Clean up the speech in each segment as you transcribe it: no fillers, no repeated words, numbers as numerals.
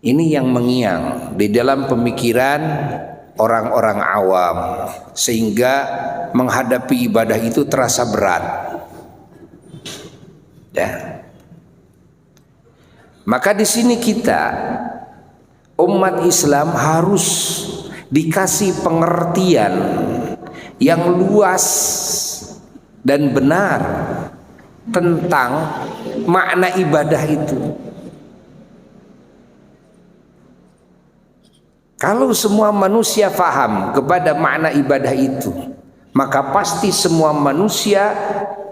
Ini yang mengiang di dalam pemikiran orang-orang awam, sehingga menghadapi ibadah itu terasa berat. Ya. Maka di sini kita umat Islam harus dikasih pengertian yang luas dan benar tentang makna ibadah itu. Kalau semua manusia faham kepada makna ibadah itu, maka pasti semua manusia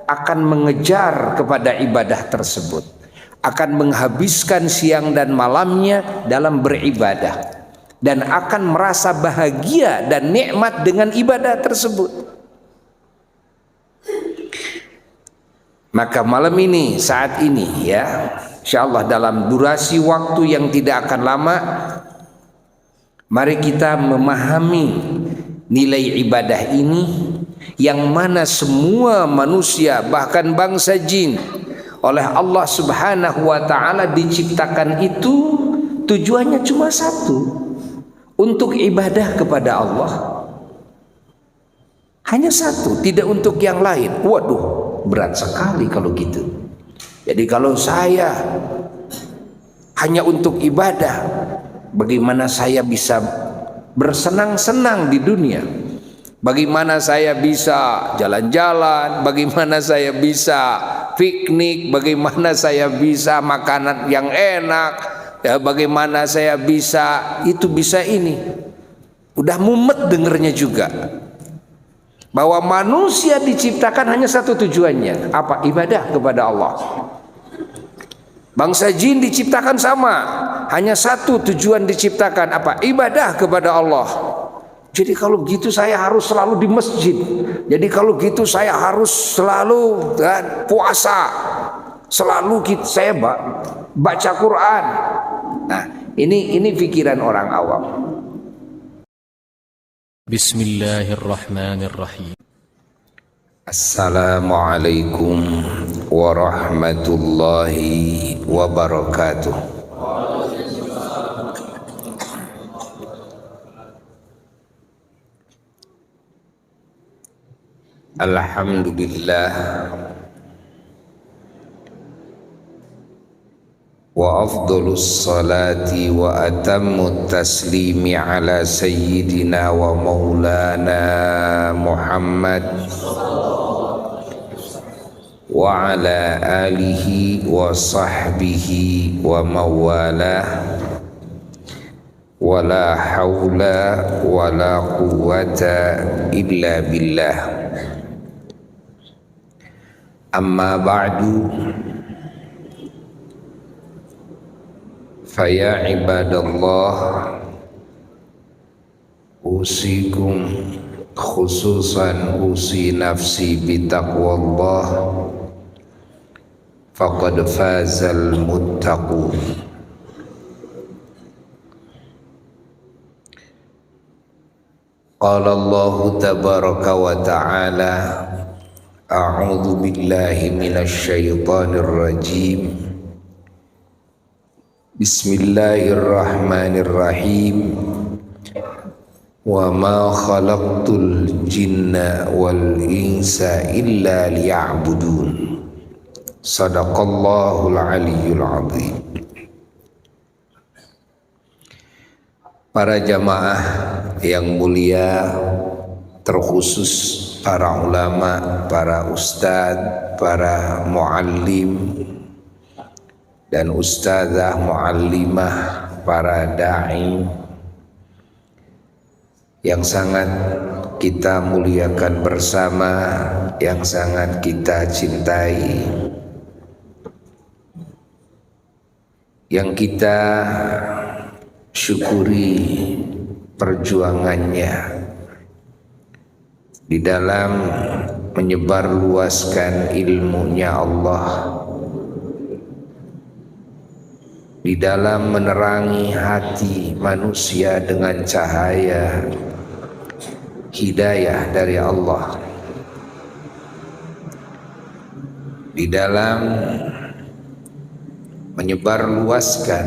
akan mengejar kepada ibadah tersebut, akan menghabiskan siang dan malamnya dalam beribadah, dan akan merasa bahagia dan nikmat dengan ibadah tersebut. Maka malam ini, saat ini ya, insyaallah dalam durasi waktu yang tidak akan lama, mari kita memahami nilai ibadah ini, yang mana semua manusia bahkan bangsa jin oleh Allah Subhanahu wa ta'ala diciptakan itu tujuannya cuma satu, untuk ibadah kepada Allah. Hanya satu, tidak untuk yang lain. Waduh, berat sekali kalau gitu. Jadi kalau saya hanya untuk ibadah, bagaimana saya bisa bersenang-senang di dunia? Bagaimana saya bisa jalan-jalan? Bagaimana saya bisa piknik? Bagaimana saya bisa makanan yang enak? Ya, bagaimana saya bisa itu, bisa ini? Udah mumet dengernya juga. Bahwa manusia diciptakan hanya satu tujuannya, apa? Ibadah kepada Allah. Bangsa jin diciptakan sama, hanya satu tujuan diciptakan, apa? Ibadah kepada Allah. Jadi kalau gitu saya harus selalu di masjid. Jadi kalau gitu saya harus selalu puasa. Selalu saya baca Quran. Nah, ini pikiran orang awam. Bismillahirrahmanirrahim. Assalamualaikum warahmatullahi wabarakatuh. Alhamdulillah wa afdhalus salati wa atammut taslimi ala sayyidina wa maulana Muhammad wa ala alihi wa sahbihi wa mawalah, wa la hawla wa la quwwata illa billah. Amma ba'du, faya ibadallah, usikum khususan usi nafsi bitaqwallah, faqad fazal muttaqun. Qala Allah tabaraka wa ta'ala, a'udzu billahi minasy syaithanir rajim. Bismillahirrahmanirrahim. Wa ma khalaqtul jinna wal insa illa liya'budun. Sadaqallahul aliyyul azim. Para jamaah yang mulia, terkhusus para ulama, para ustadz, para muallim dan ustadzah muallimah, para da'i yang sangat kita muliakan bersama, yang sangat kita cintai, yang kita syukuri perjuangannya di dalam menyebarluaskan ilmunya Allah, di dalam menerangi hati manusia dengan cahaya hidayah dari Allah, di dalam menyebarluaskan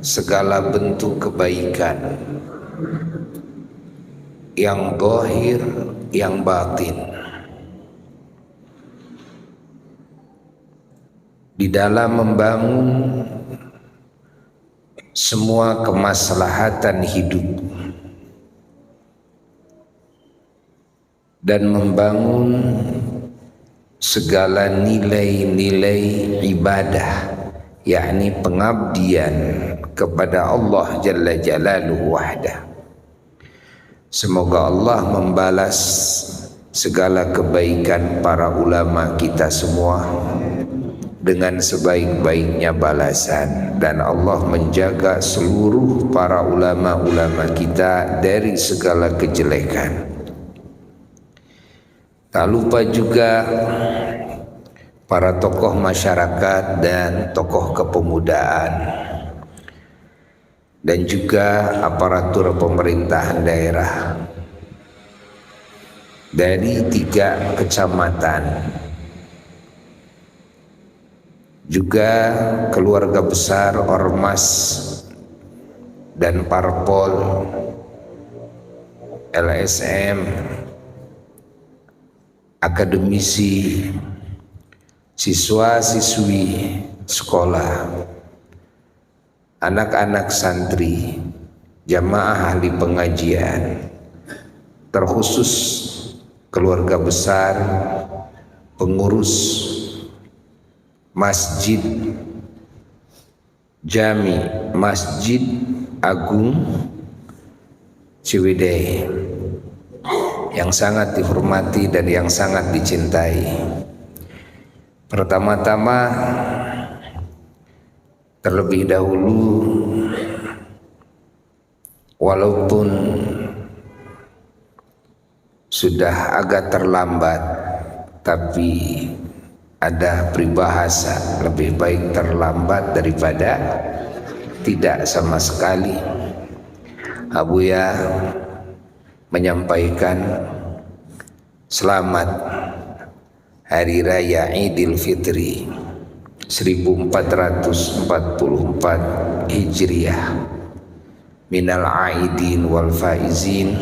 segala bentuk kebaikan yang zahir, yang batin, di dalam membangun semua kemaslahatan hidup dan membangun segala nilai-nilai ibadah, yakni pengabdian kepada Allah Jalla Jalaluhu wahdah. Semoga Allah membalas segala kebaikan para ulama kita semua dengan sebaik-baiknya balasan, dan Allah menjaga seluruh para ulama-ulama kita dari segala kejelekan. Tak lupa juga para tokoh masyarakat dan tokoh kepemudaan, dan juga aparatur pemerintahan daerah dari 3 kecamatan, juga keluarga besar ormas dan parpol, LSM, akademisi, siswa-siswi sekolah, anak-anak santri, jamaah ahli pengajian, terkhusus keluarga besar, pengurus Masjid Jami Masjid Agung Ciwidey yang sangat dihormati dan yang sangat dicintai. Pertama-tama, terlebih dahulu, walaupun sudah agak terlambat, tapi ada peribahasa, lebih baik terlambat daripada tidak sama sekali. Abuya menyampaikan selamat Hari Raya Idul Fitri 1444 Hijriah, minal aidin wal faizin,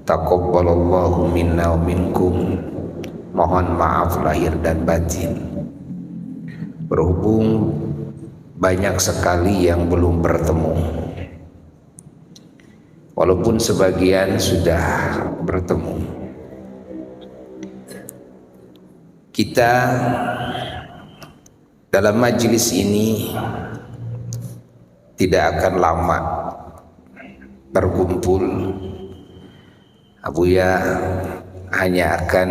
taqabbalallahu minna wa minkum. Mohon maaf lahir dan batin. Berhubung banyak sekali yang belum bertemu, walaupun sebagian sudah bertemu, kita dalam majelis ini tidak akan lama berkumpul. Abuya hanya akan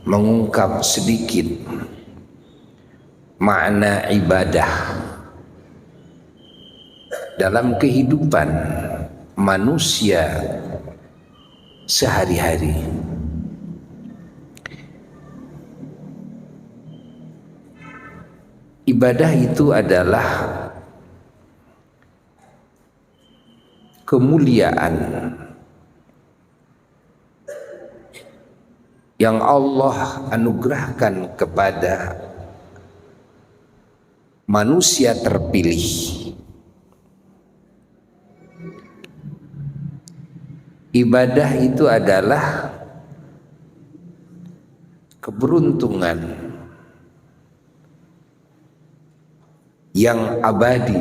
mengungkap sedikit makna ibadah dalam kehidupan manusia sehari-hari. Ibadah itu adalah kemuliaan yang Allah anugerahkan kepada manusia terpilih. Ibadah itu adalah keberuntungan yang abadi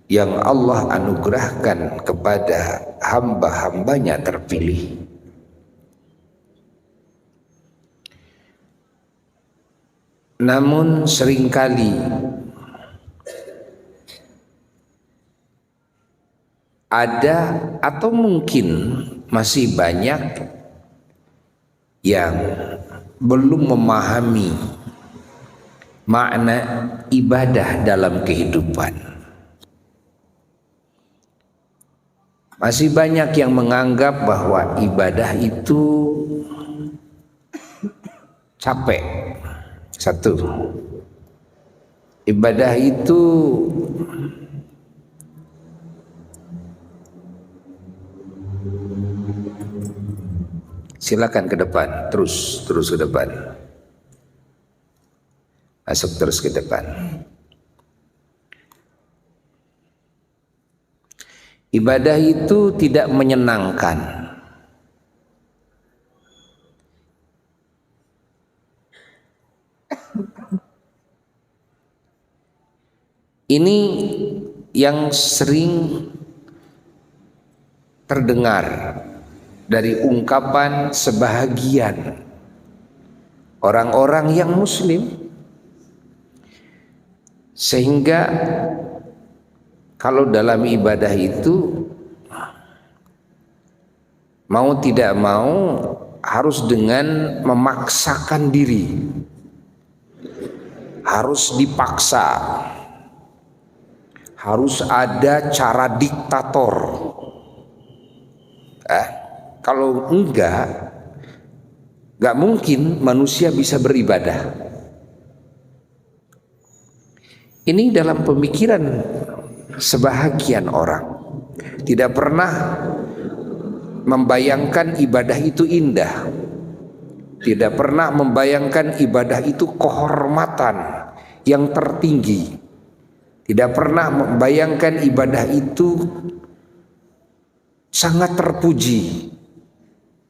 yang Allah anugerahkan kepada hamba-hambanya terpilih. Namun seringkali ada atau mungkin masih banyak yang belum memahami makna ibadah dalam kehidupan. Masih banyak yang menganggap bahwa ibadah itu capek. Satu, ibadah itu silakan ke depan, terus ke depan, masuk terus ke depan. Ibadah itu tidak menyenangkan. Ini yang sering terdengar dari ungkapan sebahagian orang-orang yang muslim, sehingga kalau dalam ibadah itu mau tidak mau harus dengan memaksakan diri, harus dipaksa, harus ada cara diktator. Kalau enggak mungkin manusia bisa beribadah. Ini dalam pemikiran sebahagian orang, tidak pernah membayangkan ibadah itu indah, tidak pernah membayangkan ibadah itu kehormatan yang tertinggi, tidak pernah membayangkan ibadah itu sangat terpuji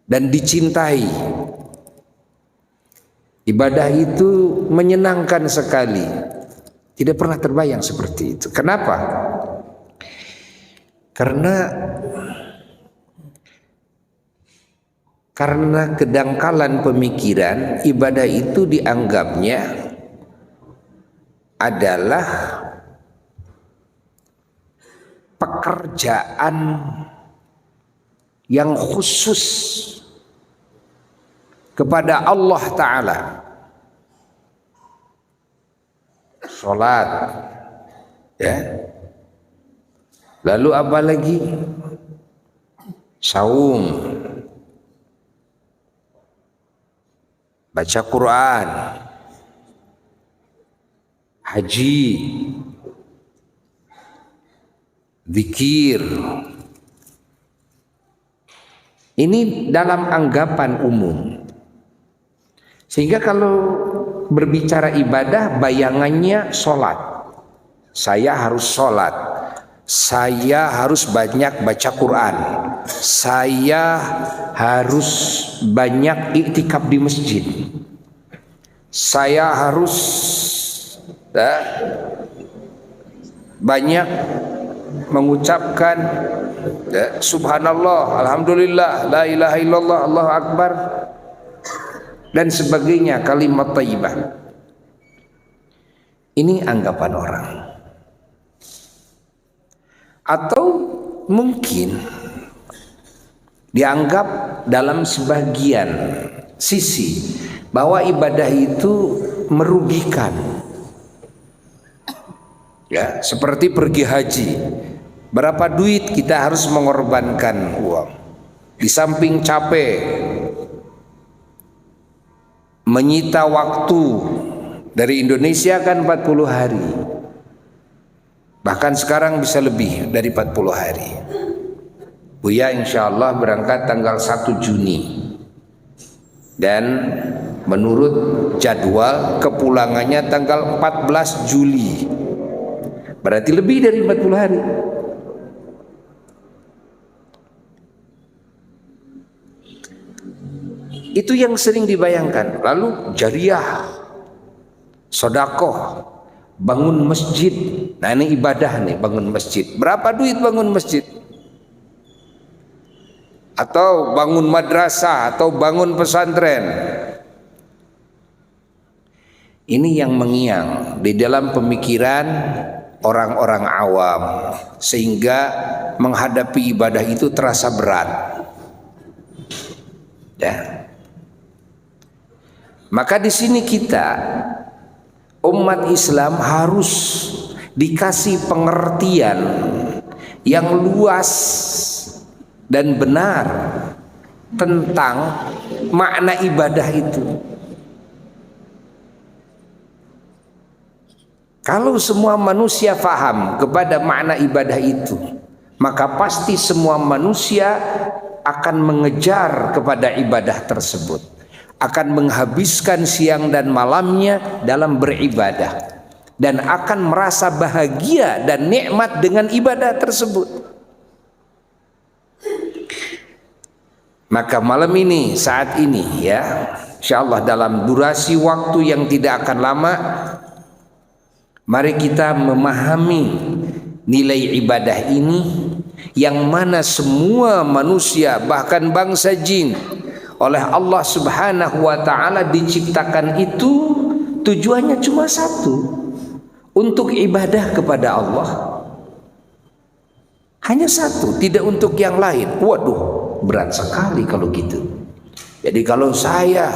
dan dicintai. Ibadah itu menyenangkan sekali. Tidak pernah terbayang seperti itu. Kenapa? Karena kedangkalan pemikiran, ibadah itu dianggapnya adalah pekerjaan yang khusus kepada Allah Ta'ala. Sholat, ya. Lalu apa lagi? Saum, baca Quran, haji, zikir. Ini dalam anggapan umum. Sehingga kalau berbicara ibadah, bayangannya sholat. Saya harus sholat, saya harus banyak baca Quran, saya harus banyak iktikaf di masjid, saya harus banyak mengucapkan subhanallah, alhamdulillah, la ilaha illallah, Allahu akbar, dan sebagainya, kalimat thayyibah. Ini anggapan orang. Atau mungkin dianggap dalam sebagian sisi bahwa ibadah itu merugikan. Ya, seperti pergi haji. Berapa duit kita harus mengorbankan uang. Di samping capek, menyita waktu dari Indonesia kan 40 hari. Bahkan sekarang bisa lebih dari 40 hari. Buya insya Allah berangkat tanggal 1 Juni. Dan menurut jadwal kepulangannya tanggal 14 Juli. Berarti lebih dari 40 hari. Itu yang sering dibayangkan. Lalu jariah, sodakoh, bangun masjid. Nah ini ibadah nih, bangun masjid. Berapa duit bangun masjid? Atau bangun madrasah, atau bangun pesantren. Ini yang mengiang di dalam pemikiran orang-orang awam, sehingga menghadapi ibadah itu terasa berat. Ya. Maka di sini kita umat Islam harus dikasih pengertian yang luas dan benar tentang makna ibadah itu. Kalau semua manusia faham kepada makna ibadah itu, maka pasti semua manusia akan mengejar kepada ibadah tersebut, akan menghabiskan siang dan malamnya dalam beribadah, dan akan merasa bahagia dan nikmat dengan ibadah tersebut. Maka malam ini, saat ini ya, insyaallah dalam durasi waktu yang tidak akan lama, mari kita memahami nilai ibadah ini, yang mana semua manusia bahkan bangsa jin oleh Allah Subhanahu wa taala diciptakan itu tujuannya cuma satu, untuk ibadah kepada Allah. Hanya satu, tidak untuk yang lain. Waduh, berat sekali kalau gitu. Jadi kalau saya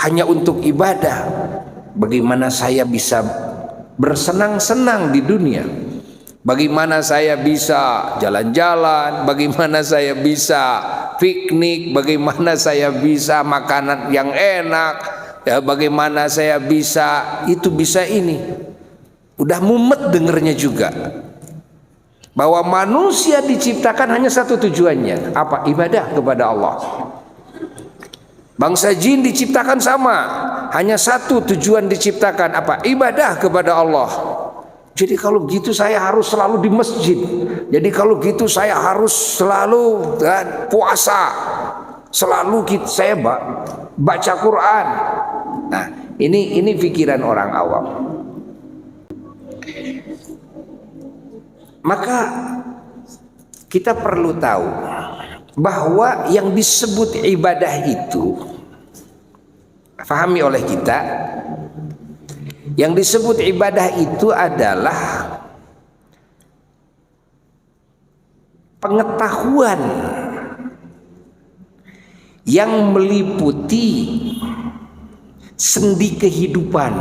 hanya untuk ibadah, bagaimana saya bisa bersenang-senang di dunia? Bagaimana saya bisa jalan-jalan? Bagaimana saya bisa piknik? Bagaimana saya bisa makanan yang enak? Ya, bagaimana saya bisa itu, bisa ini? Udah mumet dengernya juga. Bahwa manusia diciptakan hanya satu tujuannya, apa? Ibadah kepada Allah. Bangsa jin diciptakan sama, hanya satu tujuan diciptakan, apa? Ibadah kepada Allah. Jadi kalau gitu saya harus selalu di masjid. Jadi kalau gitu saya harus selalu puasa. Selalu saya baca Quran. Nah, ini pikiran orang awam. Maka kita perlu tahu bahwa yang disebut ibadah itu, pahami oleh kita, yang disebut ibadah itu adalah pengetahuan yang meliputi sendi kehidupan.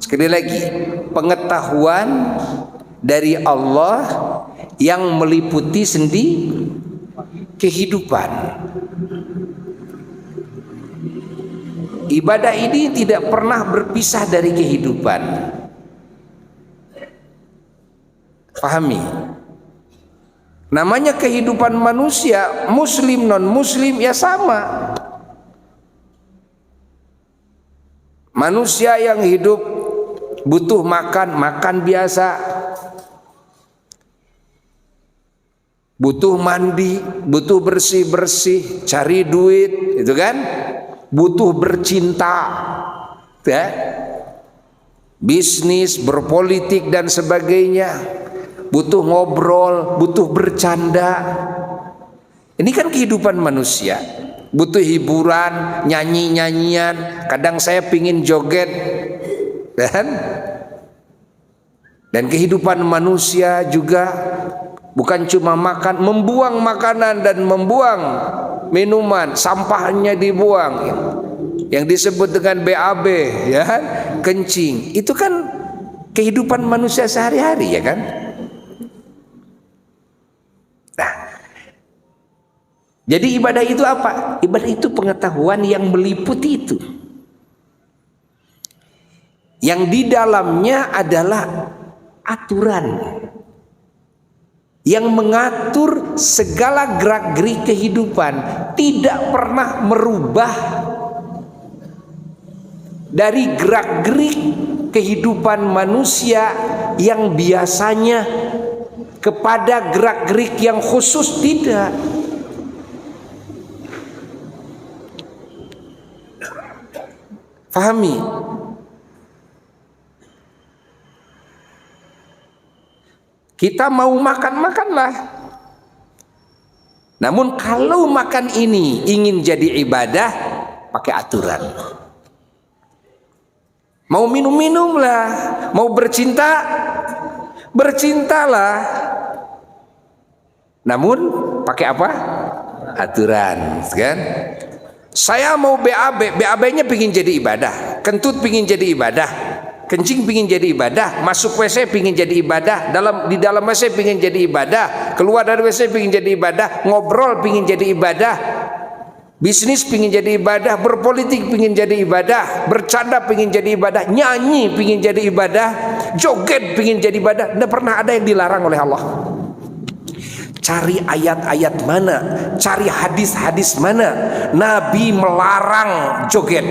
Sekali lagi, pengetahuan dari Allah yang meliputi sendi kehidupan. Ibadah ini tidak pernah berpisah dari kehidupan. Pahami? Namanya kehidupan manusia, muslim non muslim ya sama. Manusia yang hidup butuh makan biasa, butuh mandi, butuh bersih-bersih, cari duit, itu kan, butuh bercinta, ya, bisnis, berpolitik dan sebagainya, butuh ngobrol, butuh bercanda. Ini kan kehidupan manusia, butuh hiburan, nyanyi-nyanyian. Kadang saya pingin joget, dan kehidupan manusia juga bukan cuma makan, membuang makanan dan membuang minuman, sampahnya dibuang, yang disebut dengan BAB, ya, kencing. Itu kan kehidupan manusia sehari-hari, ya kan? Nah, jadi ibadah itu apa? Ibadah itu pengetahuan yang meliputi itu, yang di dalamnya adalah aturan yang mengatur segala gerak-gerik kehidupan, tidak pernah merubah dari gerak-gerik kehidupan manusia yang biasanya kepada gerak-gerik yang khusus, tidak. Fahami? Kita mau makan, makanlah. Namun kalau makan ini ingin jadi ibadah, pakai aturan. Mau minum, minumlah. Mau bercinta, bercintalah. Namun pakai apa? Aturan, kan? Saya mau BAB, BAB-nya pingin jadi ibadah. Kentut pingin jadi ibadah. Kencing pingin jadi ibadah, masuk WC pingin jadi ibadah, di dalam WC pingin jadi ibadah, keluar dari WC pingin jadi ibadah, ngobrol pingin jadi ibadah, bisnis pingin jadi ibadah, berpolitik pingin jadi ibadah, bercanda pingin jadi ibadah, nyanyi pingin jadi ibadah, joget pingin jadi ibadah. Tidak pernah ada yang dilarang oleh Allah. Cari ayat-ayat mana, cari hadis-hadis mana Nabi melarang joget,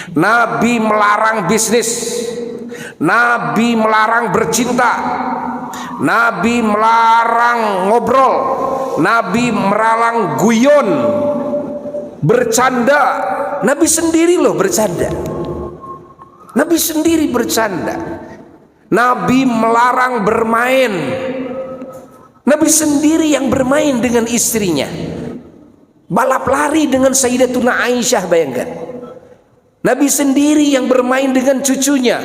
Nabi melarang bisnis, Nabi melarang bercinta, Nabi melarang ngobrol, Nabi melarang guyon, bercanda. Nabi sendiri loh bercanda. Nabi sendiri bercanda. Nabi melarang bermain. Nabi sendiri yang bermain dengan istrinya. Balap lari dengan Sayyidatuna Aisyah, bayangkan. Nabi sendiri yang bermain dengan cucunya.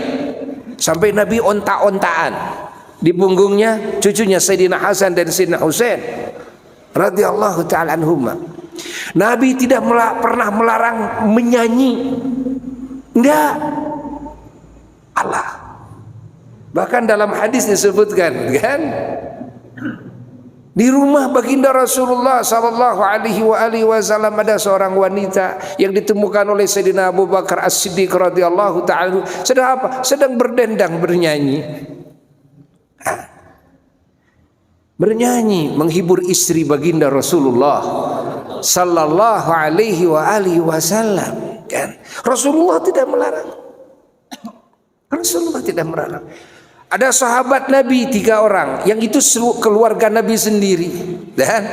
Sampai Nabi onta-ontaan. Di punggungnya cucunya Sayyidina Hasan dan Sayyidina Husain radhiyallahu ta'ala anhuma. Nabi tidak pernah melarang menyanyi. Enggak. Allah. Bahkan dalam hadis disebutkan kan, di rumah baginda Rasulullah sallallahu alaihi wasallam ada seorang wanita yang ditemukan oleh Sayyidina Abu Bakar As-Siddiq radhiyallahu ta'ala. Sedang apa? Sedang berdendang, bernyanyi. Bernyanyi menghibur istri baginda Rasulullah sallallahu alaihi wasallam kan. Rasulullah tidak melarang. Rasulullah tidak melarang. Ada sahabat Nabi 3 orang yang itu keluarga Nabi sendiri, dan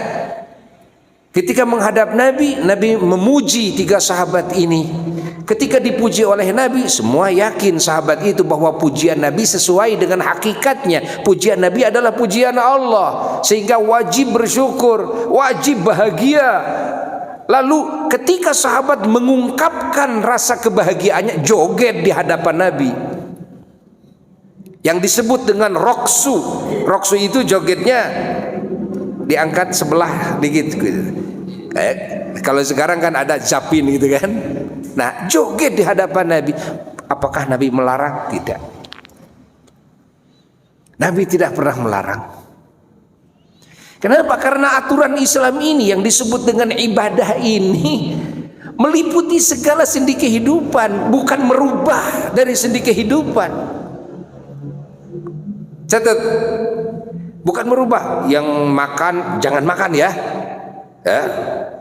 ketika menghadap Nabi, Nabi memuji 3 sahabat ini. Ketika dipuji oleh Nabi, semua yakin sahabat itu bahwa pujian Nabi sesuai dengan hakikatnya. Pujian Nabi adalah pujian Allah, sehingga wajib bersyukur, wajib bahagia. Lalu ketika sahabat mengungkapkan rasa kebahagiaannya, joget di hadapan Nabi, yang disebut dengan roksu. Roksu itu jogetnya diangkat sebelah dikit gitu. Kayak kalau sekarang kan ada zapin gitu kan. Nah, joget di hadapan Nabi. Apakah Nabi melarang? Tidak. Nabi tidak pernah melarang. Kenapa? Karena aturan Islam ini yang disebut dengan ibadah ini meliputi segala sendi kehidupan, bukan merubah dari sendi kehidupan. Catat, bukan merubah. Yang makan jangan makan ya,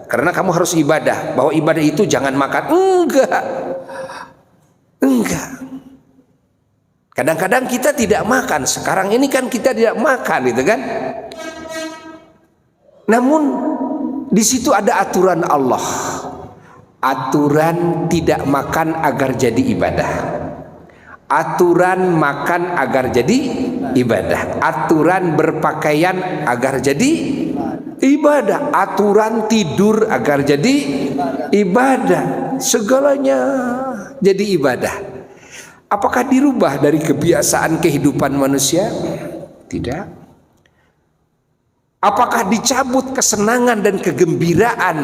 karena kamu harus ibadah. Bahwa ibadah itu jangan makan. Enggak. Kadang-kadang kita tidak makan. Sekarang ini kan kita tidak makan, gitu kan? Namun di situ ada aturan Allah. Aturan tidak makan agar jadi ibadah. Aturan makan agar jadi ibadah. Aturan berpakaian agar jadi ibadah. Aturan tidur agar jadi ibadah. Segalanya jadi ibadah. Apakah dirubah dari kebiasaan kehidupan manusia? Tidak. Apakah dicabut kesenangan dan kegembiraan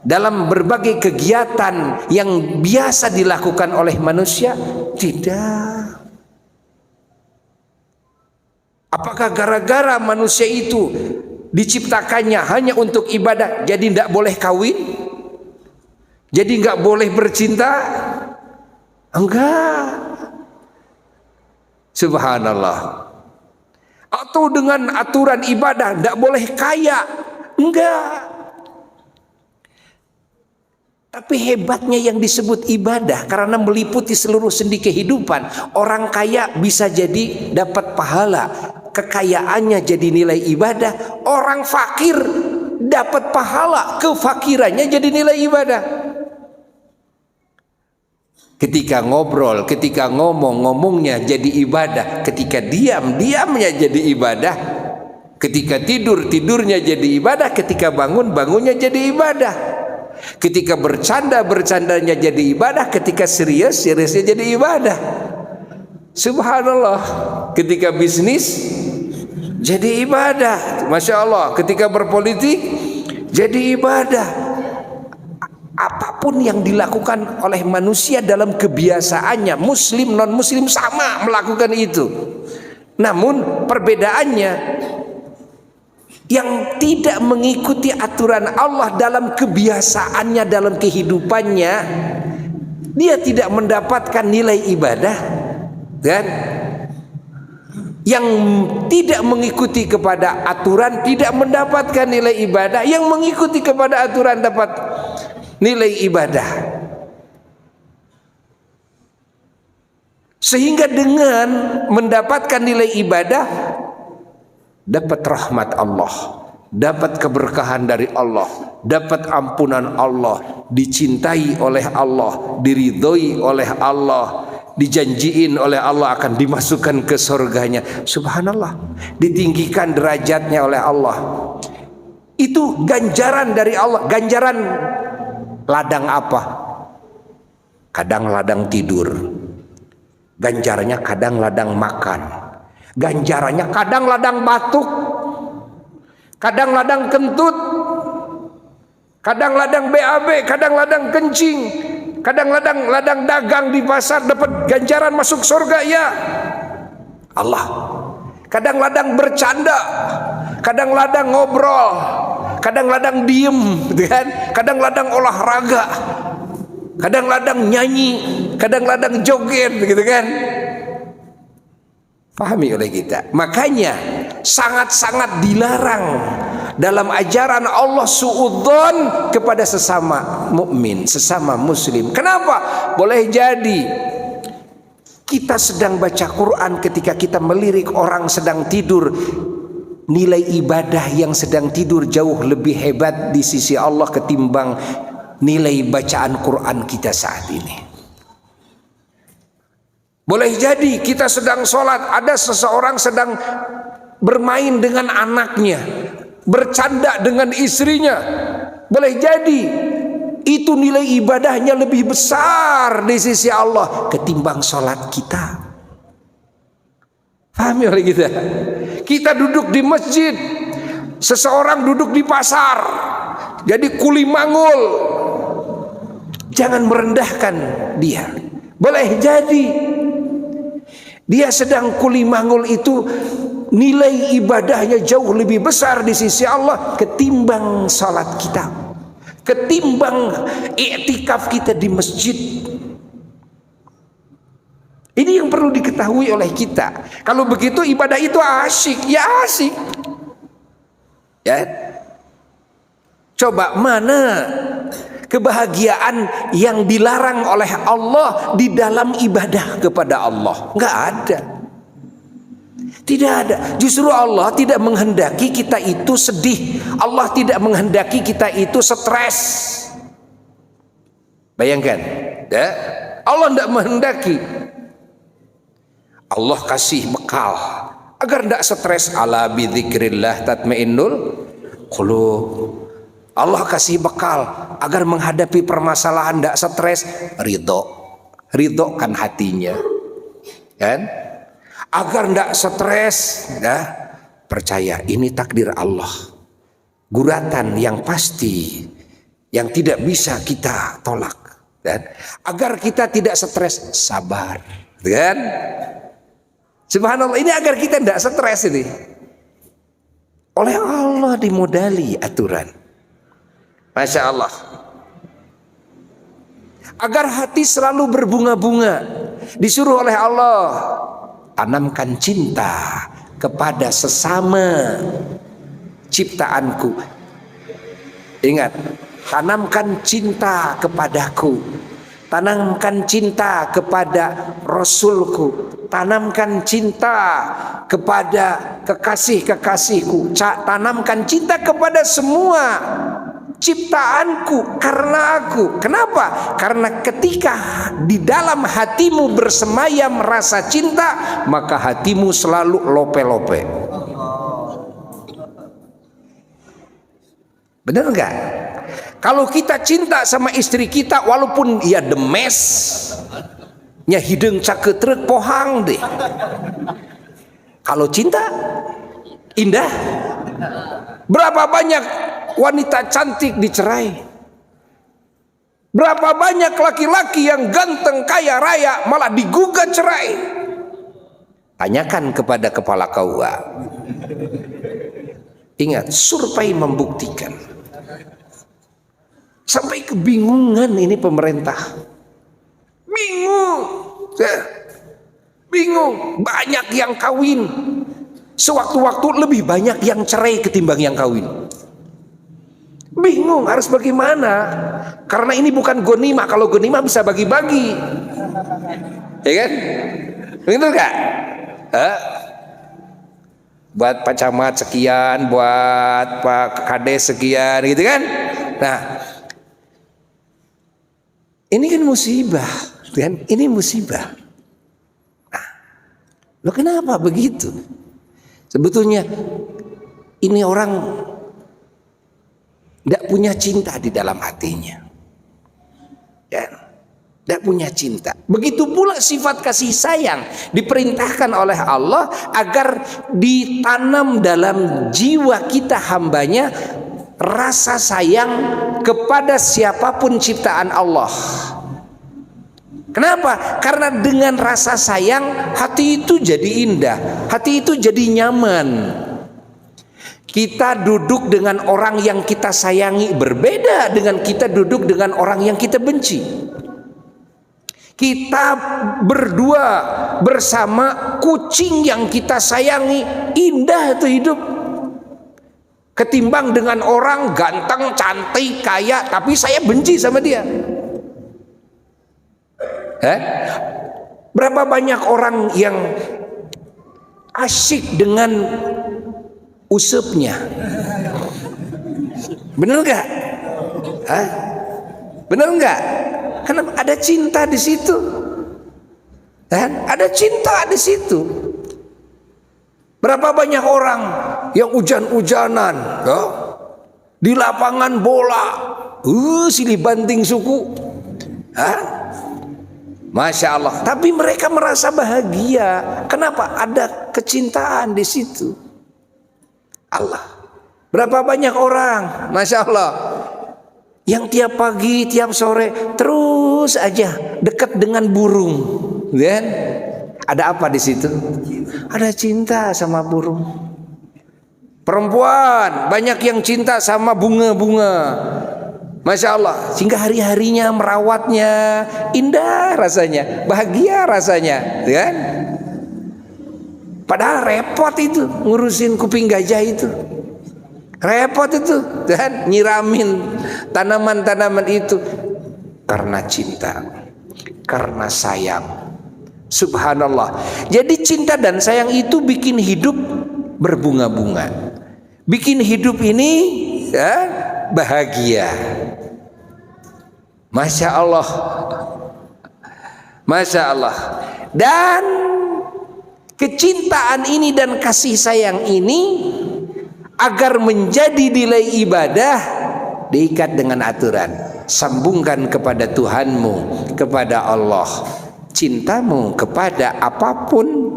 dalam berbagai kegiatan yang biasa dilakukan oleh manusia? Tidak. Apakah gara-gara manusia itu diciptakannya hanya untuk ibadah, jadi tidak boleh kawin? Jadi nggak boleh bercinta? Enggak. Subhanallah. Atau dengan aturan ibadah tidak boleh kaya? Enggak. Tapi hebatnya yang disebut ibadah karena meliputi seluruh sendi kehidupan. Orang kaya bisa jadi dapat pahala, kekayaannya jadi nilai ibadah. Orang fakir dapat pahala, kefakirannya jadi nilai ibadah. Ketika ngobrol, ketika ngomongnya jadi ibadah. Ketika diamnya jadi ibadah. Ketika tidurnya jadi ibadah. Ketika bangunnya jadi ibadah. Ketika bercandanya jadi ibadah. Ketika seriusnya jadi ibadah. Subhanallah. Ketika bisnis jadi ibadah. Masya Allah. Ketika berpolitik jadi ibadah. Apapun yang dilakukan oleh manusia dalam kebiasaannya, muslim non muslim sama melakukan itu. Namun perbedaannya, yang tidak mengikuti aturan Allah dalam kebiasaannya, dalam kehidupannya, dia tidak mendapatkan nilai ibadah. Dan yang tidak mengikuti kepada aturan tidak mendapatkan nilai ibadah. Yang mengikuti kepada aturan dapat nilai ibadah. Sehingga dengan mendapatkan nilai ibadah, dapat rahmat Allah, dapat keberkahan dari Allah, dapat ampunan Allah, dicintai oleh Allah, diridhoi oleh Allah, dijanjiin oleh Allah akan dimasukkan ke surganya. Subhanallah, ditinggikan derajatnya oleh Allah. Itu ganjaran dari Allah. Ganjaran ladang apa? Kadang ladang tidur, ganjarannya kadang ladang makan, ganjarannya kadang ladang batuk, kadang ladang kentut, kadang ladang BAB, kadang ladang kencing, kadang ladang dagang di pasar, dapat ganjaran masuk surga ya Allah. Kadang ladang bercanda, kadang ladang ngobrol, kadang ladang diem, kan? Kadang ladang olahraga, kadang ladang nyanyi, kadang ladang joget, gitu kan? Pahami oleh kita. Makanya sangat-sangat dilarang dalam ajaran Allah suudzon kepada sesama mukmin, sesama muslim. Kenapa? Boleh jadi kita sedang baca Quran, ketika kita melirik orang sedang tidur, nilai ibadah yang sedang tidur jauh lebih hebat di sisi Allah ketimbang nilai bacaan Quran kita saat ini. Boleh jadi kita sedang sholat, ada seseorang sedang bermain dengan anaknya, bercanda dengan istrinya. Boleh jadi itu nilai ibadahnya lebih besar di sisi Allah ketimbang sholat kita. Paham ya kita? Kita duduk di masjid, seseorang duduk di pasar, jadi kuli mangul. Jangan merendahkan dia. Boleh jadi dia sedang kuli mangul itu nilai ibadahnya jauh lebih besar di sisi Allah ketimbang salat kita, ketimbang i'tikaf kita di masjid. Ini yang perlu diketahui oleh kita. Kalau begitu ibadah itu asyik, ya asyik. Ya. Coba mana kebahagiaan yang dilarang oleh Allah di dalam ibadah kepada Allah? Enggak ada. Tidak ada. Justru Allah tidak menghendaki kita itu sedih. Allah tidak menghendaki kita itu stres. Bayangkan, ya? Allah tidak menghendaki. Allah kasih bekal agar tidak stres. Ala bidzikrillah tatmainnul qulub. Allah kasih bekal agar menghadapi permasalahan tidak stres. Ridho kan hatinya, kan? Agar tidak stres, ya, percaya ini takdir Allah, guratan yang pasti yang tidak bisa kita tolak. Dan agar kita tidak stres, sabar, kan? Subhanallah, ini agar kita tidak stres ini. Oleh Allah dimodali aturan. Masya Allah. Agar hati selalu berbunga-bunga. Disuruh oleh Allah, tanamkan cinta kepada sesama ciptaanku. Ingat, tanamkan cinta kepadaku, tanamkan cinta kepada Rasulku, tanamkan cinta kepada kekasih-kekasihku, tanamkan cinta kepada semua ciptaanku karena aku. Kenapa? Karena ketika di dalam hatimu bersemayam rasa cinta, maka hatimu selalu lope-lope. Benar enggak? Kalau kita cinta sama istri kita, walaupun ya demes, nya hidung caketrek pohang deh. Kalau cinta indah. Berapa banyak wanita cantik dicerai? Berapa banyak laki-laki yang ganteng kaya raya malah digugat cerai? Tanyakan kepada kepala KUA. Ingat, survei membuktikan. Sampai kebingungan ini pemerintah. Bingung. Bingung. Banyak yang kawin. Sewaktu-waktu lebih banyak yang cerai ketimbang yang kawin. Bingung harus bagaimana. Karena ini bukan gonimah. Kalau gonimah bisa bagi-bagi. Ya kan? Begitu enggak? buat Pak Camat sekian, buat Pak Kades sekian, gitu kan? Nah, ini kan musibah, kan? Ini musibah. Nah, lo kenapa begitu? Sebetulnya ini orang tidak punya cinta di dalam hatinya, ya, tidak punya cinta. Begitu pula sifat kasih sayang diperintahkan oleh Allah agar ditanam dalam jiwa kita hambanya rasa sayang kepada siapapun ciptaan Allah. Kenapa? Karena dengan rasa sayang hati itu jadi indah, hati itu jadi nyaman. Kita duduk dengan orang yang kita sayangi berbeda dengan kita duduk dengan orang yang kita benci. Kita berdua bersama kucing yang kita sayangi, indah itu hidup. Ketimbang dengan orang ganteng, cantik, kaya, tapi saya benci sama dia. Berapa banyak orang yang asyik dengan usupnya, bener nggak? Bener nggak? Karena ada cinta di situ, ada cinta di situ. Berapa banyak orang yang hujan-hujanan, ya, di lapangan bola, silih banting suku, Masya Allah. Tapi mereka merasa bahagia. Kenapa? Ada kecintaan di situ. Allah. Berapa banyak orang, Masya Allah, yang tiap pagi, tiap sore terus aja dekat dengan burung, kan? Ada apa di situ? Ada cinta sama burung. Perempuan banyak yang cinta sama bunga-bunga, Masya Allah, sehingga hari-harinya merawatnya, indah rasanya, bahagia rasanya, kan? Padahal repot itu ngurusin kuping gajah itu, repot itu, dan nyiramin tanaman-tanaman itu karena cinta, karena sayang. Subhanallah. Jadi cinta dan sayang itu bikin hidup berbunga-bunga, bikin hidup ini, ya, bahagia. Masya Allah, Masya Allah. Dan kecintaan ini dan kasih sayang ini agar menjadi nilai ibadah diikat dengan aturan. Sambungkan kepada Tuhanmu, kepada Allah. Cintamu kepada apapun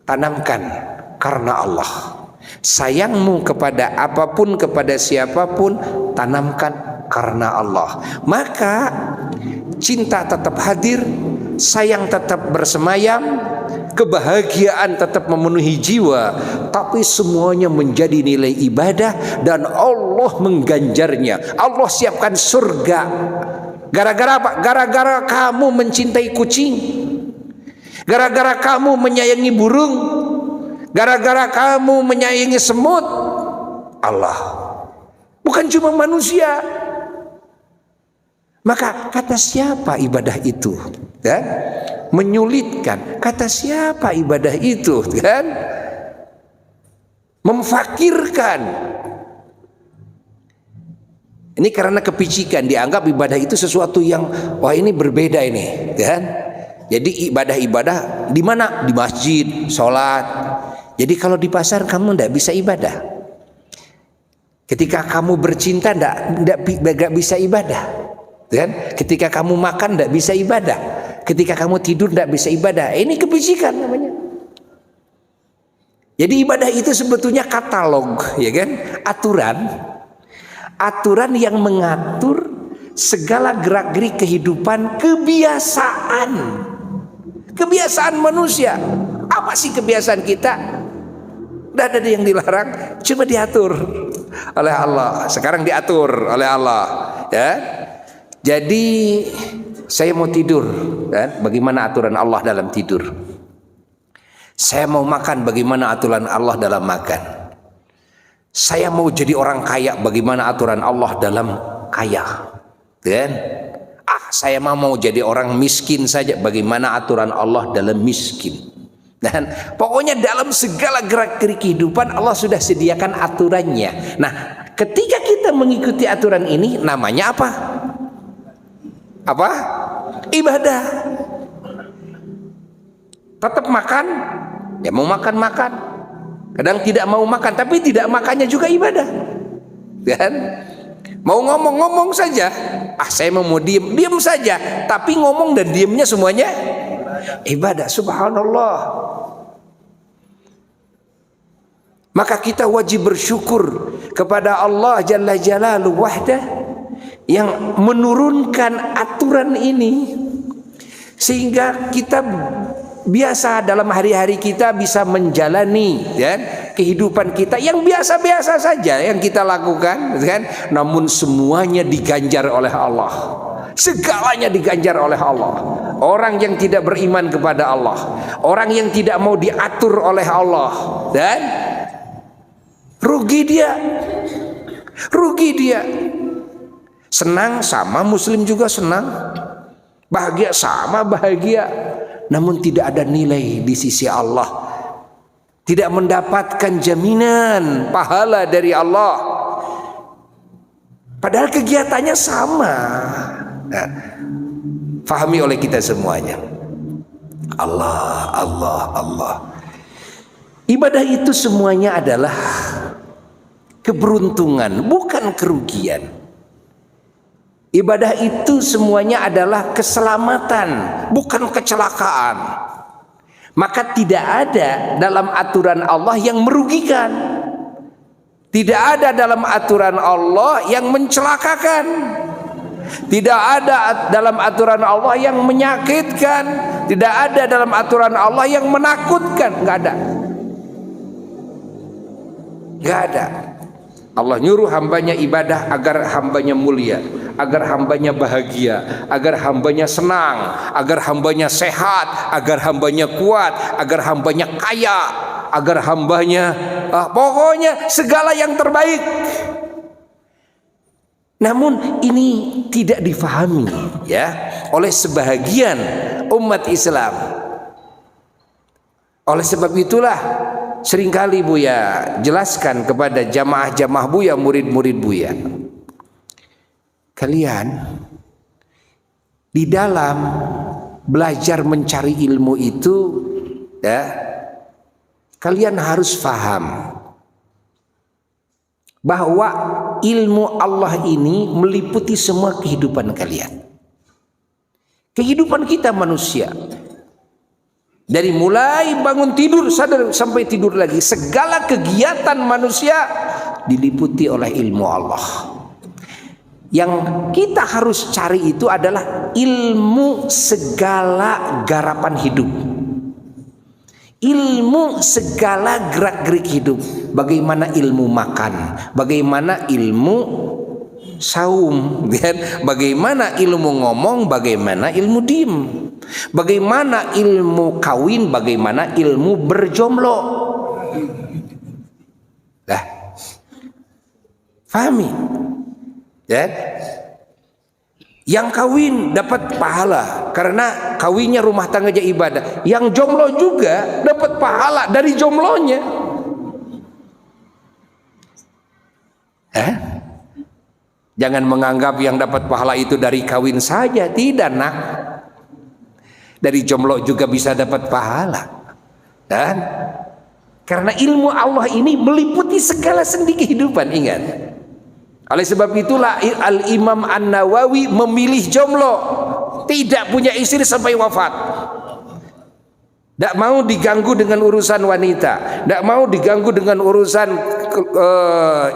tanamkan karena Allah. Sayangmu kepada apapun, kepada siapapun, tanamkan karena Allah. Maka cinta tetap hadir, sayang tetap bersemayam, kebahagiaan tetap memenuhi jiwa, tapi semuanya menjadi nilai ibadah dan Allah mengganjarnya. Allah siapkan surga. Gara-gara apa? Gara-gara kamu mencintai kucing, gara-gara kamu menyayangi burung, gara-gara kamu menyayangi semut. Allah, bukan cuma manusia. Maka kata siapa ibadah itu? Kan? Menyulitkan. Kata siapa ibadah itu? Kan? Memfakirkan. Ini karena kepicikan, dianggap ibadah itu sesuatu yang wah ini berbeda ini, kan? Jadi ibadah-ibadah di mana? Di masjid, sholat. Jadi kalau di pasar kamu tidak bisa ibadah. Ketika kamu bercinta tidak bisa ibadah, kan? Ketika kamu makan tidak bisa ibadah. Ketika kamu tidur tidak bisa ibadah. Ini kepicikan namanya. Jadi ibadah itu sebetulnya katalog, ya kan? Aturan yang mengatur segala gerak-gerik kehidupan, kebiasaan manusia. Apa sih kebiasaan kita? Tidak ada yang dilarang, cuma diatur oleh Allah. Sekarang diatur oleh Allah, ya. Jadi saya mau tidur, kan? Bagaimana aturan Allah dalam tidur? Saya mau makan, bagaimana aturan Allah dalam makan? Saya mau jadi orang kaya, bagaimana aturan Allah dalam kaya? Dan saya mau jadi orang miskin saja, bagaimana aturan Allah dalam miskin? Dan pokoknya dalam segala gerak-gerik kehidupan Allah sudah sediakan aturannya. Nah, ketika kita mengikuti aturan ini namanya apa? Apa? Ibadah. Tetap makan, ya mau makan. Kadang tidak mau makan, tapi tidak makannya juga ibadah. Kan? Mau ngomong saja. Saya mau diam saja. Tapi ngomong dan diamnya semuanya ibadah. Subhanallah. Maka kita wajib bersyukur kepada Allah Jalla Jalaluhu wahdah yang menurunkan aturan ini, sehingga kita biasa dalam hari-hari kita bisa menjalani ya, kehidupan kita yang biasa-biasa saja yang kita lakukan kan, namun semuanya diganjar oleh Allah. Segalanya diganjar oleh Allah. Orang yang tidak beriman kepada Allah, orang yang tidak mau diatur oleh Allah, dan rugi dia. Senang sama muslim juga senang, bahagia sama bahagia, namun tidak ada nilai di sisi Allah, tidak mendapatkan jaminan pahala dari Allah, padahal kegiatannya sama. Nah, fahami oleh kita semuanya. Allah. Ibadah itu semuanya adalah keberuntungan, bukan kerugian. Ibadah itu semuanya adalah keselamatan, bukan kecelakaan. Maka tidak ada dalam aturan Allah yang merugikan. Tidak ada dalam aturan Allah yang mencelakakan. Tidak ada dalam aturan Allah yang menyakitkan. Tidak ada dalam aturan Allah yang menakutkan. Nggak ada. Nggak ada. Allah nyuruh hambanya ibadah agar hambanya mulia, agar hambanya bahagia, agar hambanya senang, agar hambanya sehat, agar hambanya kuat, agar hambanya kaya, agar hambanya pokoknya segala yang terbaik. Namun ini tidak difahami ya oleh sebahagian umat Islam. Oleh sebab itulah seringkali Buya jelaskan kepada jamaah-jamaah Buya, murid-murid Buya, kalian di dalam belajar mencari ilmu itu ya, kalian harus paham bahwa ilmu Allah ini meliputi semua kehidupan kalian. Kehidupan kita manusia, dari mulai bangun tidur sadar sampai tidur lagi, segala kegiatan manusia diliputi oleh ilmu Allah. Yang kita harus cari itu adalah ilmu segala garapan hidup, ilmu segala gerak-gerik hidup. Bagaimana ilmu makan, bagaimana ilmu saum, bagaimana ilmu ngomong, bagaimana ilmu diem, bagaimana ilmu kawin, bagaimana ilmu berjomblo. Nah, pahami ya? Yang kawin dapat pahala karena kawinnya rumah tangganya ibadah. Yang jomblo juga dapat pahala dari jomblonya. Jangan menganggap yang dapat pahala itu dari kawin saja. Tidak nak, dari jomblo juga bisa dapat pahala. Dan karena ilmu Allah ini meliputi segala sendi kehidupan. Ingat, oleh sebab itulah Al-Imam An-Nawawi memilih jomblo, tidak punya istri sampai wafat. Tidak mau diganggu dengan urusan wanita, tidak mau diganggu dengan urusan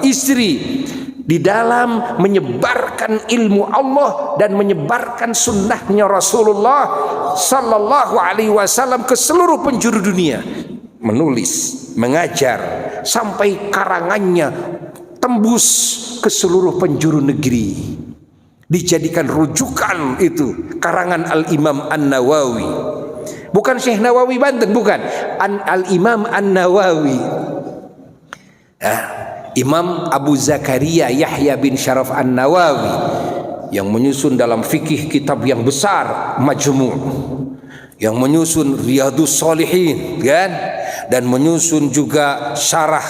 istri, di dalam menyebarkan ilmu Allah dan menyebarkan sunnahnya Rasulullah Sallallahu Alaihi Wasallam ke seluruh penjuru dunia. Menulis, mengajar, sampai karangannya tembus ke seluruh penjuru negeri. Dijadikan rujukan itu karangan Al-Imam An-Nawawi. Bukan Syekh Nawawi Banten, bukan. Al-Imam An-Nawawi. Imam Abu Zakaria Yahya bin Syaraf An-Nawawi yang menyusun dalam fikih kitab yang besar Majmu', yang menyusun Riyadhus Shalihin kan, dan menyusun juga syarah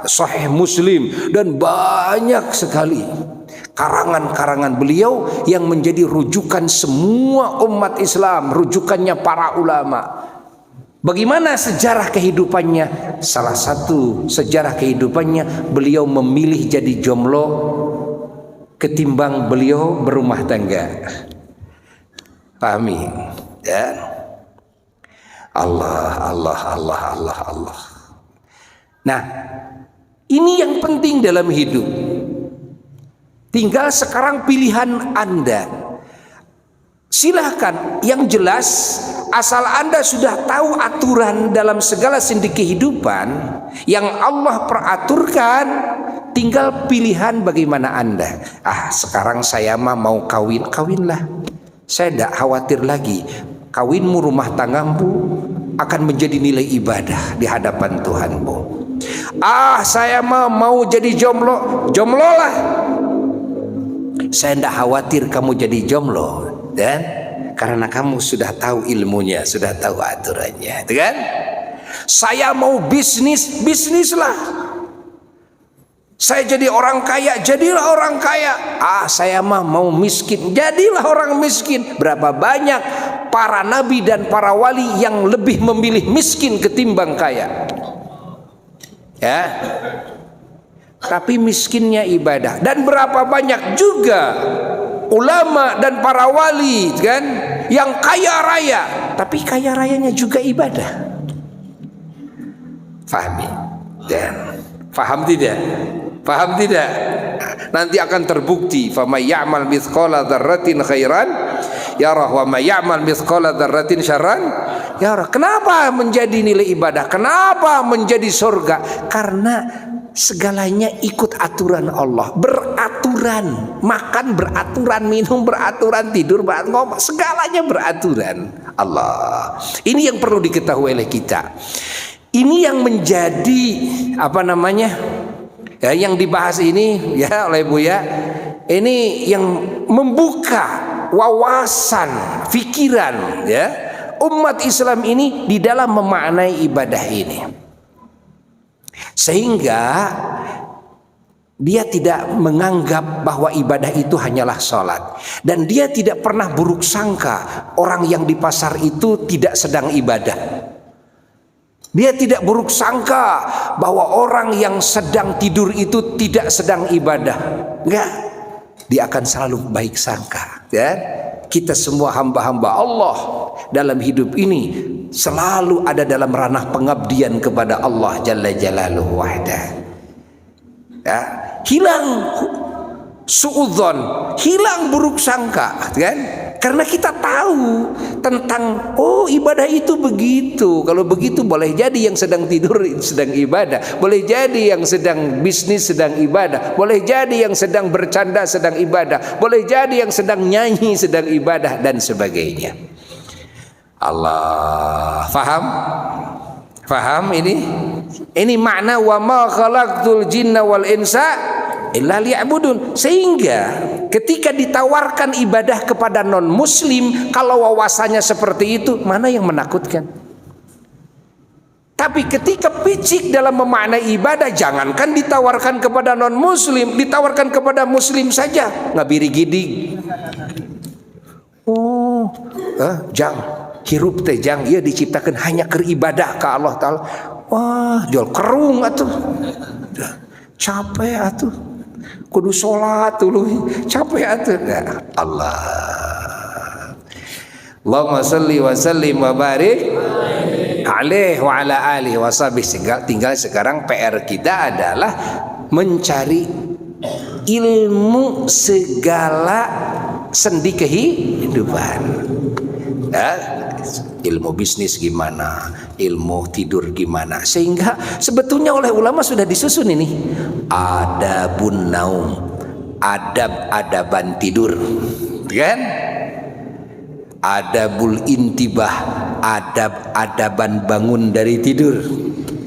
Sahih Muslim, dan banyak sekali karangan-karangan beliau yang menjadi rujukan semua umat Islam, rujukannya para ulama. Bagaimana sejarah kehidupannya? Salah satu sejarah kehidupannya, beliau memilih jadi jomblo ketimbang beliau berumah tangga. Pahami ya? Allah. Nah, ini yang penting dalam hidup. Tinggal sekarang pilihan Anda. Silahkan, yang jelas asal Anda sudah tahu aturan dalam segala sendi kehidupan yang Allah peraturkan, tinggal pilihan bagaimana Anda. Sekarang saya mau kawin, kawinlah. Saya tidak khawatir lagi. Kawinmu, rumah tanggamu akan menjadi nilai ibadah di hadapan Tuhanmu. Saya mau jadi jomblo, jomblolah. Saya tidak khawatir kamu jadi jomblo, dan karena kamu sudah tahu ilmunya, sudah tahu aturannya, kan? Saya mau bisnis, bisnislah. Saya jadi orang kaya, jadilah orang kaya. Saya mau miskin, jadilah orang miskin. Berapa banyak para nabi dan para wali yang lebih memilih miskin ketimbang kaya. Ya. Tapi miskinnya ibadah. Dan berapa banyak juga ulama dan para wali kan yang kaya raya, tapi kaya rayanya juga ibadah. Fahami? Dan faham tidak? Paham tidak? Nanti akan terbukti. Faman ya'mal mithqala dzarratin khairan yarah wa may ya'mal mithqala dzarratin syarran yarah. Kenapa menjadi nilai ibadah? Kenapa menjadi surga? Karena segalanya ikut aturan Allah. Beraturan. Makan beraturan, minum beraturan, tidur beraturan, segalanya beraturan Allah. Ini yang perlu diketahui oleh kita. Ini yang menjadi ya, yang dibahas ini ya oleh Buya, ini yang membuka wawasan pikiran ya umat Islam ini di dalam memaknai ibadah ini, sehingga dia tidak menganggap bahwa ibadah itu hanyalah sholat, dan dia tidak pernah buruk sangka orang yang di pasar itu tidak sedang ibadah. Dia tidak buruk sangka bahwa orang yang sedang tidur itu tidak sedang ibadah. Enggak. Dia akan selalu baik sangka. Ya? Kita semua hamba-hamba Allah dalam hidup ini selalu ada dalam ranah pengabdian kepada Allah Jalla Jalaluhu wahda. Ya? Hilang suudzon, hilang buruk sangka, kan? Karena kita tahu tentang ibadah itu begitu. Kalau begitu boleh jadi yang sedang tidur sedang ibadah, boleh jadi yang sedang bisnis sedang ibadah, boleh jadi yang sedang bercanda sedang ibadah, boleh jadi yang sedang nyanyi sedang ibadah, dan sebagainya. Allah, faham? Faham ini? Ini makna wa ma khalaqtul jinna wal insa illa liya'budun. Sehingga ketika ditawarkan ibadah kepada non muslim, kalau wawasannya seperti itu, mana yang menakutkan? Tapi ketika picik dalam memaknai ibadah, jangankan ditawarkan kepada non muslim, ditawarkan kepada muslim saja ngabiri gidig. Jang hirup teh jang ieu diciptakan hanya keur ibadah ka Allah Ta'ala. Wah, jual kerung atuh. Capek atuh. Kudu sholat dulu, capek atuh. Allah. Allahumma salli wa sallim wa barik alaihi wa ala alihi wa sahbihi. Tinggal sekarang PR kita adalah mencari ilmu segala sendi kehidupan. Ya, ilmu bisnis gimana, ilmu tidur gimana, sehingga sebetulnya oleh ulama sudah disusun ini adabun naum, adab-adaban tidur, kan? Adabul intibah, adab-adaban bangun dari tidur.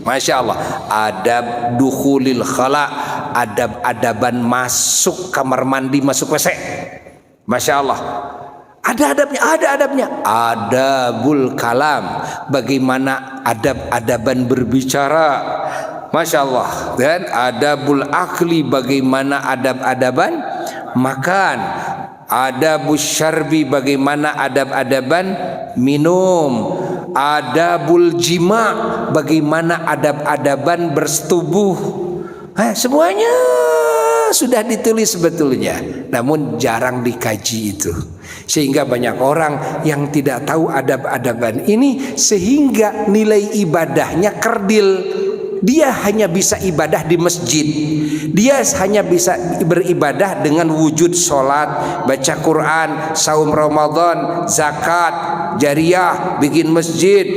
Masya Allah. Adab dukhulil khala, adab-adaban masuk kamar mandi, masuk WC. Masya Allah. Ada adabnya, ada adabnya. Adabul kalam, bagaimana adab-adaban berbicara. Masya Allah. Dan adabul akli, bagaimana adab-adaban makan. Adabus syarbi, bagaimana adab-adaban minum. Adabul jima, bagaimana adab-adaban bersetubuh. Semuanya sudah ditulis sebetulnya, namun jarang dikaji itu, sehingga banyak orang yang tidak tahu adab-adaban ini, sehingga nilai ibadahnya kerdil. Dia hanya bisa ibadah di masjid, dia hanya bisa beribadah dengan wujud sholat, baca Quran, saum Ramadan, zakat, jariyah, bikin masjid,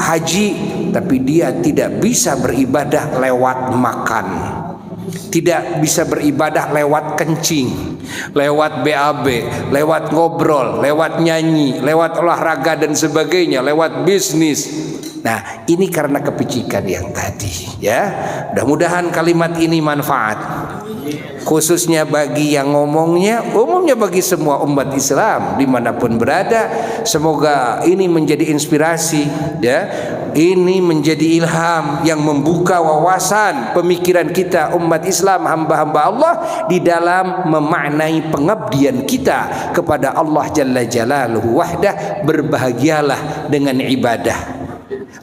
haji, tapi dia tidak bisa beribadah lewat makan, tidak bisa beribadah lewat kencing, lewat BAB, lewat ngobrol, lewat nyanyi, lewat olahraga dan sebagainya, lewat bisnis. Nah, ini karena kepicikan yang tadi, ya. Mudah-mudahan kalimat ini manfaat, khususnya bagi yang ngomongnya, umumnya bagi semua umat Islam dimanapun berada. Semoga ini menjadi inspirasi, ya. Ini menjadi ilham yang membuka wawasan pemikiran kita umat Islam, hamba-hamba Allah, di dalam memaknai pengabdian kita kepada Allah Jalla Jalaluhu wahdah. Berbahagialah dengan ibadah,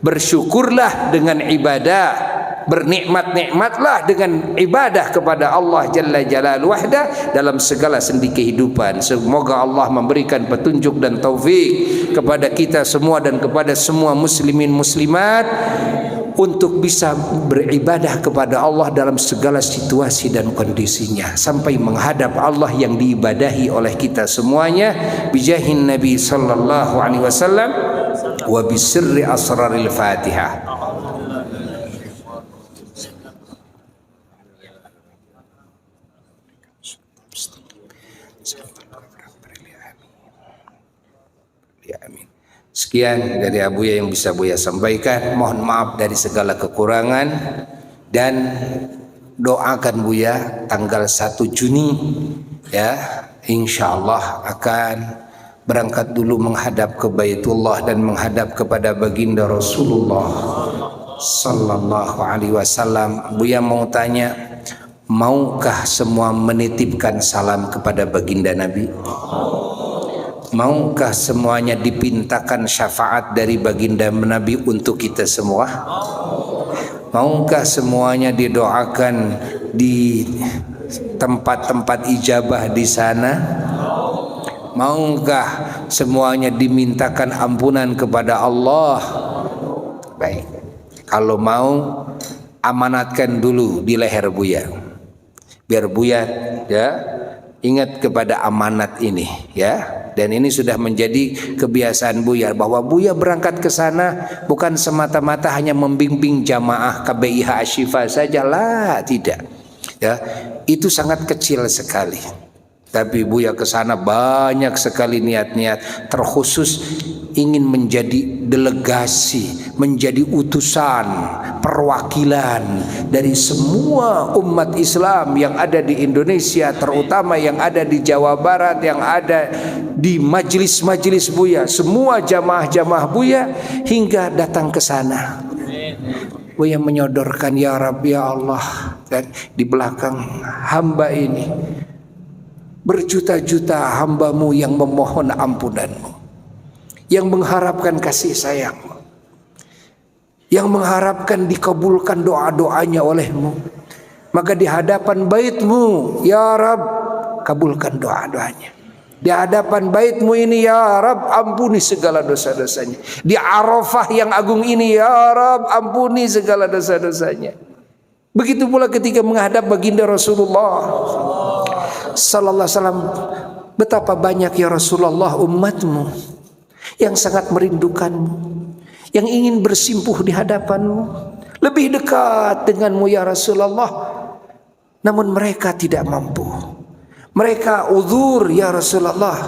bersyukurlah dengan ibadah, bernikmat-nikmatlah dengan ibadah kepada Allah Jalla Jalaluhu wahdah dalam segala sendi kehidupan. Semoga Allah memberikan petunjuk dan taufik kepada kita semua dan kepada semua muslimin muslimat untuk bisa beribadah kepada Allah dalam segala situasi dan kondisinya, sampai menghadap Allah yang diibadahi oleh kita semuanya, bijahin Nabi sallallahu alaihi wasallam wa bisirri asraril Fatihah. Amin. Sekian dari Abuya yang bisa Buya sampaikan. Mohon maaf dari segala kekurangan, dan doakan Buya tanggal 1 Juni, ya, insya Allah akan berangkat dulu menghadap ke Baitullah dan menghadap kepada baginda Rasulullah sallallahu alaihi wasallam. Buya mau tanya, maukah semua menitipkan salam kepada baginda Nabi? Maukah semuanya dipintakan syafaat dari baginda Nabi untuk kita semua? Maukah semuanya didoakan di tempat-tempat ijabah di sana? Maukah semuanya dimintakan ampunan kepada Allah? Baik, kalau mau, amanatkan dulu di leher Buya, biar Buya, ya, ingat kepada amanat ini, ya. Dan ini sudah menjadi kebiasaan Buya, bahwa Buya berangkat ke sana bukan semata-mata hanya membimbing jamaah KBIH Asyifa saja, lah, tidak, ya, itu sangat kecil sekali. Tapi Buya ke sana banyak sekali niat-niat terkhusus ingin menjadi delegasi, menjadi utusan, perwakilan dari semua umat Islam yang ada di Indonesia, terutama yang ada di Jawa Barat, yang ada di majelis-majelis Buya, semua jamaah-jamaah Buya hingga datang ke sana. Buya menyodorkan, ya Rabbi, ya Allah, dan di belakang hamba ini berjuta-juta hambamu yang memohon ampunanmu, yang mengharapkan kasih sayangmu, yang mengharapkan dikabulkan doa-doanya olehmu. Maka di hadapan baitmu, ya Rab, kabulkan doa-doanya. Di hadapan baitmu ini, ya Rab, ampuni segala dosa-dosanya. Di Arafah yang agung ini, ya Rab, ampuni segala dosa-dosanya. Begitu pula ketika menghadap baginda Rasulullah sallallahu alaihi wasallam. Betapa banyak, ya Rasulullah, umatmu yang sangat merindukanmu, yang ingin bersimpuh di hadapanmu, lebih dekat denganmu, ya Rasulullah. Namun mereka tidak mampu, mereka uzur, ya Rasulullah.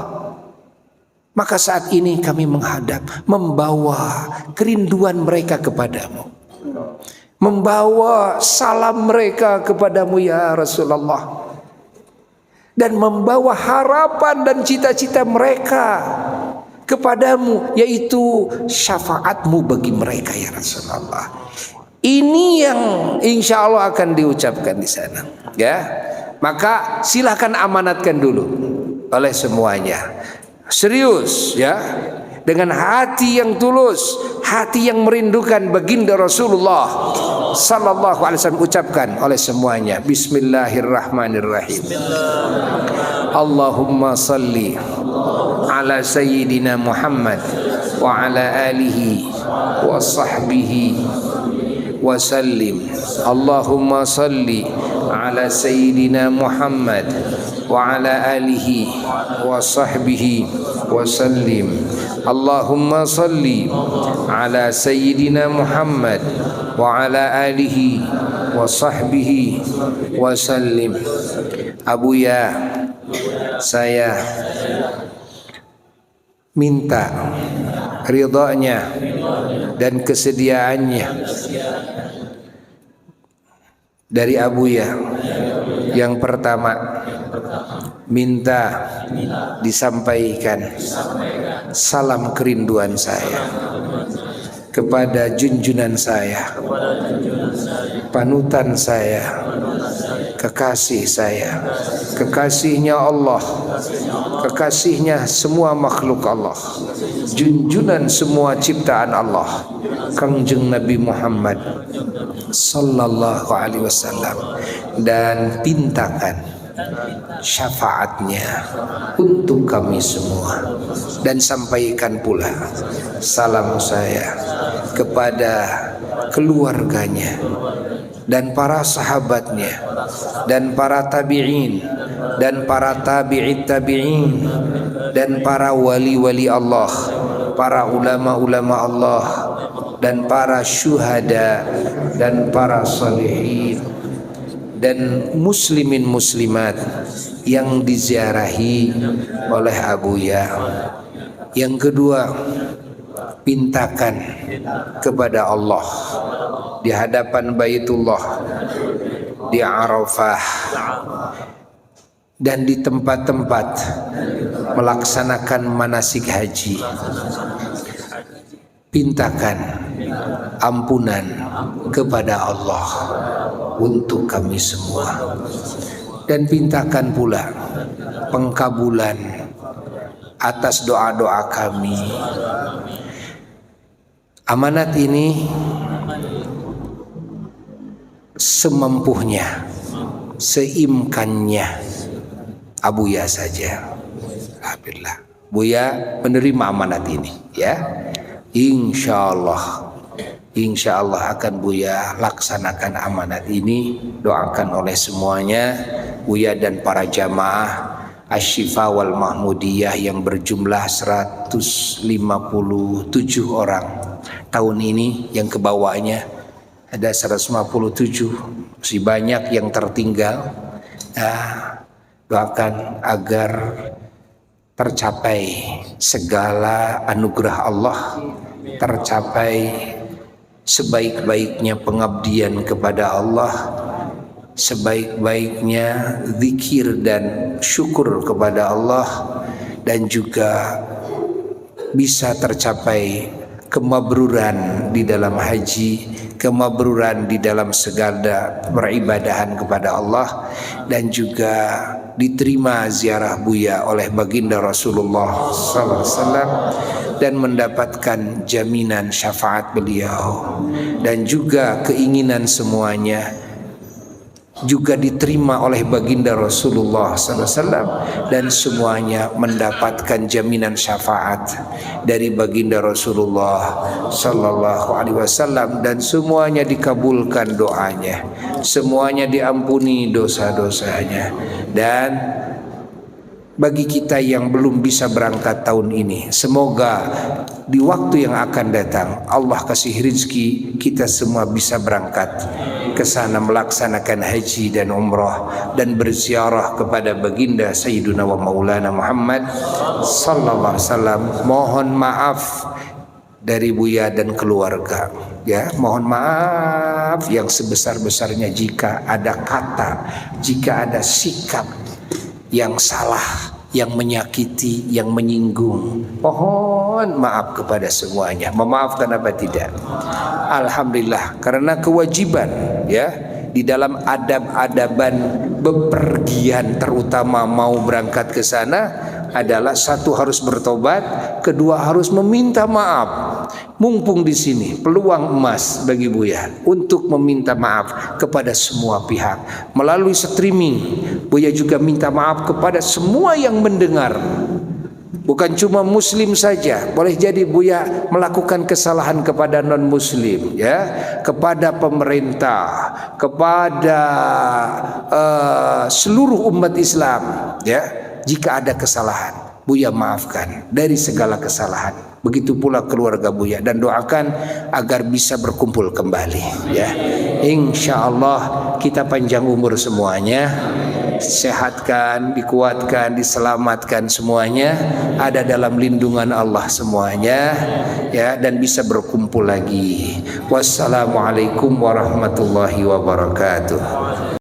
Maka saat ini kami menghadap, membawa kerinduan mereka kepadamu, membawa salam mereka kepadamu, ya Rasulullah. dan membawa harapan dan cita-cita mereka kepadamu, yaitu syafaatmu bagi mereka ya Rasulullah. Ini yang insya Allah akan diucapkan di sana, ya. Maka silahkan amanatkan dulu oleh semuanya, serius ya, dengan hati yang tulus, hati yang merindukan baginda Rasulullah sallallahu alaihi wasallam. Ucapkan oleh semuanya, Bismillahirrahmanirrahim. Allahumma salli ala sayyidina Muhammad wa ala alihi wa sahbihi wa sallim. Allahumma salli ala sayyidina Muhammad wa ala alihi wa sahbihi wa sallim. Allahumma salli ala sayyidina Muhammad wa ala alihi wa sahbihi wa sallim. Abuya, saya minta ridhanya dan kesediaannya dari Abuya. Yang pertama, minta disampaikan salam kerinduan saya kepada junjunan saya, panutan saya, kekasih saya, kekasihnya Allah, kekasihnya semua makhluk Allah, junjunan semua ciptaan Allah, Kangjeng Nabi Muhammad sallallahu alaihi wasallam, dan pintakan syafaatnya untuk kami semua, dan sampaikan pula salam saya kepada keluarganya dan para sahabatnya dan para tabi'in dan para tabi'it tabi'in dan para wali-wali Allah, para ulama-ulama Allah dan para syuhada dan para salihin dan muslimin muslimat yang diziarahi oleh Abuya. Yang kedua, pintakan kepada Allah di hadapan Baitullah, di Arafah, dan di tempat-tempat melaksanakan manasik haji. Pintakan ampunan kepada Allah untuk kami semua, dan pintakan pula pengkabulan atas doa-doa kami. Amanat ini semampunya, seimkannya Abuya saja. Alhamdulillah, Buya menerima amanat ini, ya. Insya Allah akan Buya laksanakan amanat ini. Doakan oleh semuanya, Buya dan para jamaah Asy-Syifa wal Mahmudiyah yang berjumlah 157 orang tahun ini. Yang kebawahnya ada 157, masih banyak yang tertinggal. Doakan agar tercapai segala anugerah Allah, tercapai sebaik-baiknya pengabdian kepada Allah, sebaik-baiknya zikir dan syukur kepada Allah, dan juga bisa tercapai kemabruran di dalam haji, kemabruran di dalam segala peribadahan kepada Allah, dan juga diterima ziarah Buya oleh baginda Rasulullah SAW dan mendapatkan jaminan syafaat beliau, dan juga keinginan semuanya juga diterima oleh baginda Rasulullah SAW, dan semuanya mendapatkan jaminan syafaat dari baginda Rasulullah Sallallahu Alaihi Wasallam, dan semuanya dikabulkan doanya, semuanya diampuni dosa-dosanya. Dan bagi kita yang belum bisa berangkat tahun ini, semoga di waktu yang akan datang Allah kasih rezeki kita semua bisa berangkat ke sana melaksanakan haji dan umrah dan berziarah kepada baginda Sayyiduna wa Maulana Muhammad sallallahu alaihi wasallam. Mohon maaf dari Buya dan keluarga, ya, mohon maaf yang sebesar-besarnya jika ada kata, jika ada sikap yang salah, yang menyakiti, yang menyinggung. Mohon maaf kepada semuanya. Memaafkan apa tidak? Alhamdulillah, karena kewajiban ya di dalam adab-adaban bepergian, terutama mau berangkat ke sana adalah satu harus bertobat, kedua harus meminta maaf. Mumpung di sini peluang emas bagi Buya untuk meminta maaf kepada semua pihak melalui streaming. Buya juga minta maaf kepada semua yang mendengar. Bukan cuma muslim saja, boleh jadi Buya melakukan kesalahan kepada non muslim ya, kepada pemerintah, kepada seluruh umat Islam ya. Jika ada kesalahan, Buya maafkan dari segala kesalahan. Begitu pula keluarga Buya, dan doakan agar bisa berkumpul kembali ya. Insya Allah kita panjang umur semuanya, sehatkan, dikuatkan, diselamatkan semuanya, ada dalam lindungan Allah semuanya ya, dan bisa berkumpul lagi. Wassalamualaikum warahmatullahi wabarakatuh.